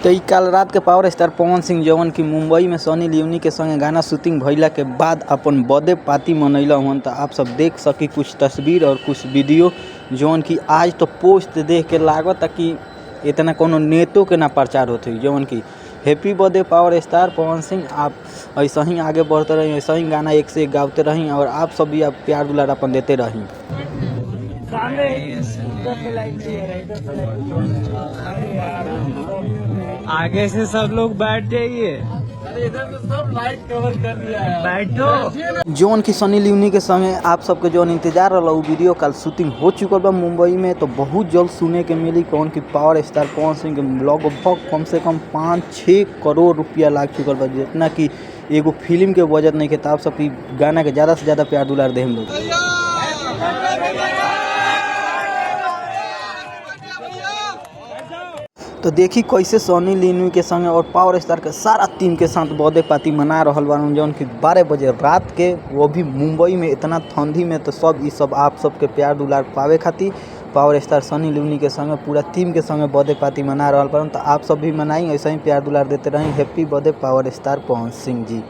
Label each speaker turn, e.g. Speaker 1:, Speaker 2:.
Speaker 1: तो ई कल रात के पावर स्टार पवन सिंह जवन की मुंबई में सनी लियोनी के संगे गाना शूटिंग भइला के बाद अपन बर्थडे पार्टी मनैला हुन। तो आप सब देख सकी कुछ तस्वीर और कुछ वीडियो जवन की आज तो पोस्ट देख के लागत कि इतना कोनो नेतो के ना प्रचार होते जवन की happy birthday power star Pawan Singh. आप ऐसा ही आगे बढ़ते रही, ऐसा ही गाना एक से एक गाते रही और आप सब भी आप प्यार दुलार अपन देते रही।
Speaker 2: आगे से सब लोग बैठ जाइए। इधर तो सब लाइट कवर कर दिया है, बैठो।
Speaker 1: जोन की सनी लियोनी के संगे आप सबके जोन इंतजार रहा वीडियो कल शूटिंग हो चुकल बा मुंबई में। तो बहुत जल्द सुने के मिली कौन की पावर स्टार पवन सिंह के लगभग कम से कम 5-6 करोड़ रुपया लाग चुकल बा, जितना कि एगो फिल्म के बजट नहीं के। तो आप सब गाना के ज़्यादा से ज़्यादा प्यार दुलार दे हम लोग। तो देखी कैसे सनी लियोनी के संगे और पावर स्टार के सारा टीम के साथ बर्थडे पार्टी मना रहल बान जौन कि 12 बजे रात के, वो भी मुंबई में इतना ठंडी में। तो सब आप सबके प्यार दुलार पावे खातिर पावर स्टार सनी लियोनी के संगे पूरा टीम के संगे बर्थडे पार्टी मना रहल बान। तो आप सब भी मनाई, ऐसा ही प्यार दुलार देते रही। Happy birthday power star Pawan Singh ji.